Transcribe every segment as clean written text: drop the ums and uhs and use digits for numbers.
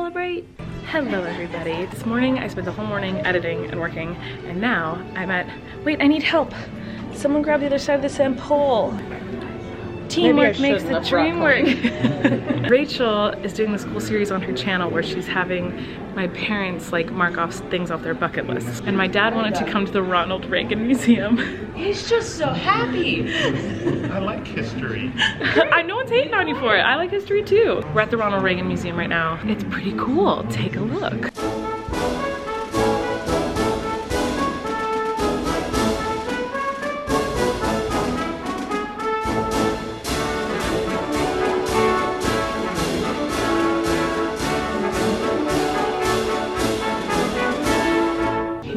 celebrate? Hello everybody. This morning I spent the whole morning editing and working, and now I'm at, wait, I need help. Someone grab the other side of this damn pole. Teamwork makes the dream work. Rachel is doing this cool series on her channel where she's having my parents like mark off things off their bucket lists. And my dad wanted to come to the Ronald Reagan Museum. He's just so happy. I like history. I know one's hating on you for it. I like history too. We're at the Ronald Reagan Museum right now. It's pretty cool. Take a look.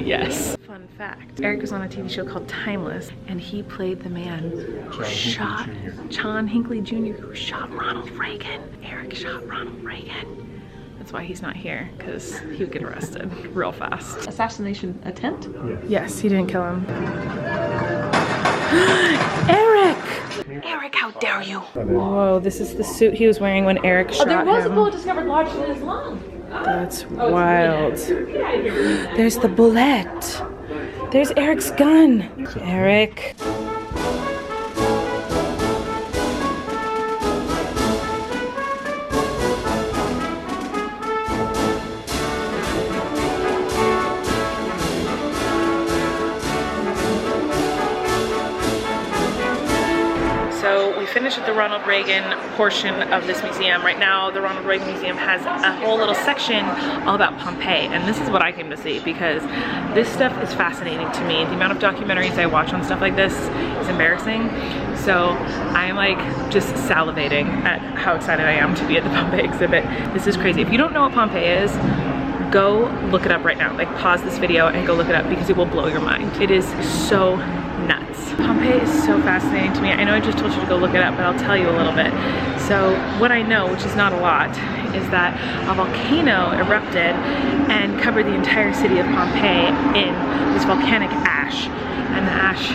Yes. Fun fact, Eric was on a TV show called Timeless, and he played the man who shot John Hinckley Jr., who shot Ronald Reagan. Eric shot Ronald Reagan. That's why he's not here, because he would get arrested real fast. Assassination attempt? Yes, he didn't kill him. Eric! Eric, how dare you? Whoa, this is the suit he was wearing when Eric shot him. Oh, there was a bullet discovered lodged in his lung. That's wild. There's the bullet. There's Eric's gun. Eric. So we finished at the Ronald Reagan portion of this museum. Right now, the Ronald Reagan Museum has a whole little section all about Pompeii, and this is what I came to see because this stuff is fascinating to me. The amount of documentaries I watch on stuff like this is embarrassing. So I'm like just salivating at how excited I am to be at the Pompeii exhibit. This is crazy. If you don't know what Pompeii is, go look it up right now. Like pause this video and go look it up because it will blow your mind. It is so nuts. Pompeii is so fascinating to me. I know I just told you to go look it up, but I'll tell you a little bit. So what I know, which is not a lot, is that a volcano erupted and covered the entire city of Pompeii in this volcanic ash, and the ash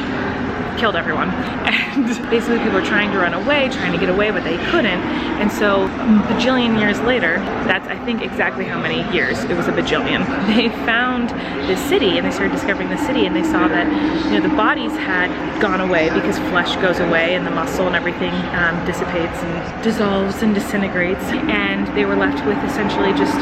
killed everyone. And basically people were trying to run away, trying to get away, but they couldn't. And so a bajillion years later, that's I think exactly how many years, it was a bajillion, they found this city and they started discovering the city, and they saw that, you know, the bodies had gone away because flesh goes away and the muscle and everything dissipates and dissolves and disintegrates, and they were left with essentially just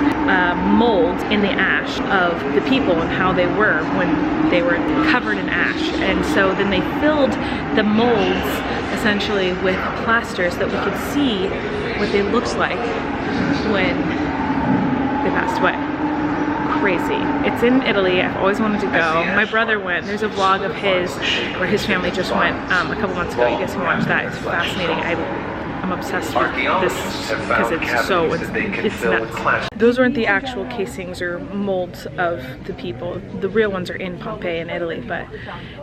mold in the ash of the people and how they were when they were covered in ash. And so then they filled the molds essentially with plaster so that we could see what they looked like when they passed away. Crazy. It's in Italy. I've always wanted to go. My brother went. There's a vlog of his where his family just went a couple months ago. You guys can watch that. It's fascinating. I'm obsessed with this because it's so, it's nuts. Those weren't the actual casings or molds of the people. The real ones are in Pompeii in Italy, but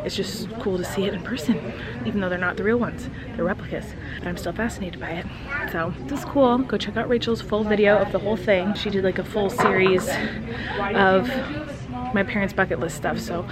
it's just cool to see it in person, even though they're not the real ones. They're replicas, but I'm still fascinated by it. So this is cool. Go check out Rachel's full video of the whole thing. She did like a full series of my parents' bucket list stuff, so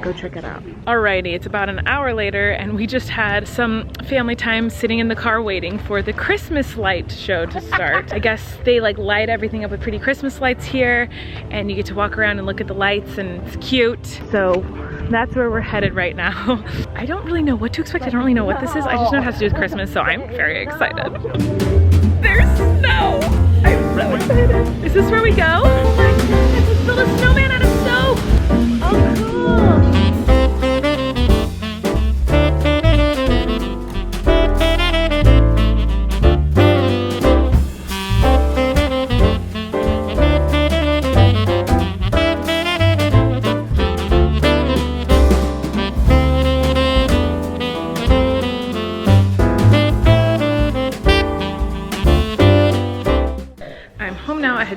go check it out. Alrighty, it's about an hour later and we just had some family time sitting in the car waiting for the Christmas light show to start. I guess they like light everything up with pretty Christmas lights here, and you get to walk around and look at the lights, and it's cute. So that's where we're headed right now. I don't really know what to expect. I don't really know what this is. I just know it has to do with Christmas, so I'm very excited. There's snow! I'm so excited. Is this where we go? Oh my goodness, let's build a snowman out of soap! Oh, cool!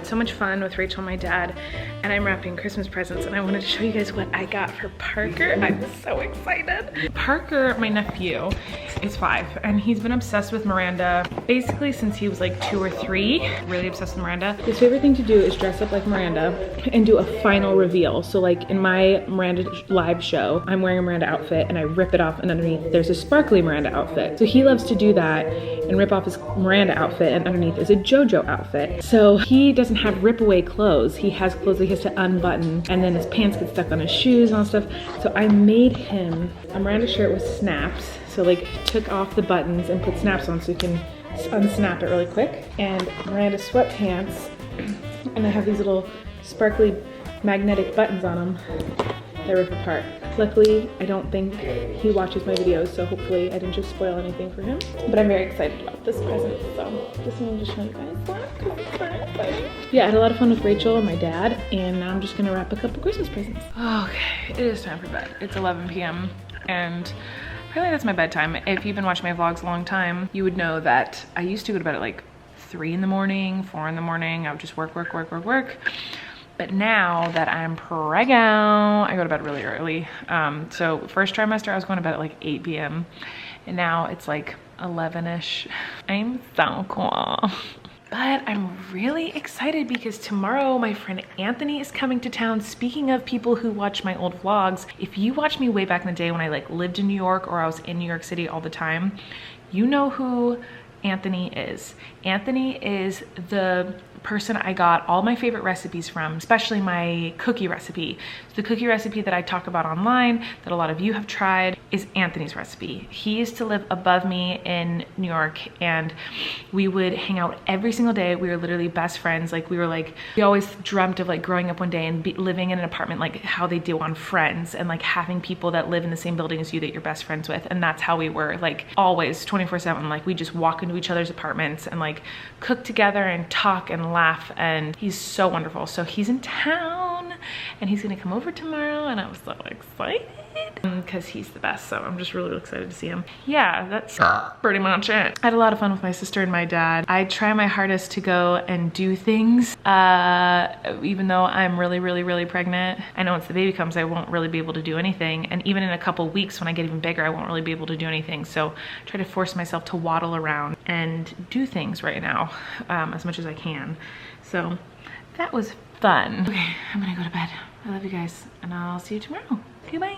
So much fun with Rachel and my dad, and I'm wrapping Christmas presents, and I wanted to show you guys what I got for Parker. I'm so excited. Parker, my nephew, is 5, and he's been obsessed with Miranda basically since he was like 2 or 3. Really obsessed with Miranda. His favorite thing to do is dress up like Miranda and do a final reveal. So like in my Miranda live show, I'm wearing a Miranda outfit and I rip it off, and underneath there's a sparkly Miranda outfit. So he loves to do that and rip off his Miranda outfit, and underneath is a JoJo outfit. So he doesn't have rip away clothes. He has clothes that he has to unbutton, and then his pants get stuck on his shoes and all stuff. So I made him a Miranda shirt with snaps. So like took off the buttons and put snaps on so you can unsnap it really quick. And Miranda sweatpants, and they have these little sparkly magnetic buttons on them that rip apart. Luckily, I don't think he watches my videos, so hopefully I didn't just spoil anything for him. But I'm very excited about this present, so just wanted to show you guys that because it's very exciting. Yeah, I had a lot of fun with Rachel and my dad, and now I'm just gonna wrap a couple Christmas presents. Okay, it is time for bed. It's 11 p.m. and really that's my bedtime. If you've been watching my vlogs a long time, you would know that I used to go to bed at like 3 in the morning, 4 in the morning. I would just work. But now that I'm pregnant, I go to bed really early. So first trimester, I was going to bed at like 8 p.m. and now it's like 11-ish. I'm so cool. But I'm really excited because tomorrow my friend Anthony is coming to town. Speaking of people who watch my old vlogs, if you watch me way back in the day when I like lived in New York or I was in New York City all the time, you know who Anthony is. Anthony is the person I got all my favorite recipes from, especially my cookie recipe. So the cookie recipe that I talk about online that a lot of you have tried is Anthony's recipe. He used to live above me in New York, and we would hang out every single day. We were literally best friends. Like we always dreamt of like growing up one day and living in an apartment like how they do on Friends, and like having people that live in the same building as you that you're best friends with. And that's how we were, like always 24/7. Like we just walk into each other's apartments and like cook together and talk and laugh, and he's so wonderful. So he's in town and he's gonna come over tomorrow, and I was so excited because he's the best. So I'm just really excited to see him. Yeah, that's pretty much it. I had a lot of fun with my sister and my dad. I try my hardest to go and do things even though I'm really pregnant. I know once the baby comes I won't really be able to do anything, and even in a couple weeks when I get even bigger I won't really be able to do anything. So I try to force myself to waddle around and do things right now as much as I can. So that was fun. Okay, I'm gonna go to bed. I love you guys, and I'll see you tomorrow. Okay, bye.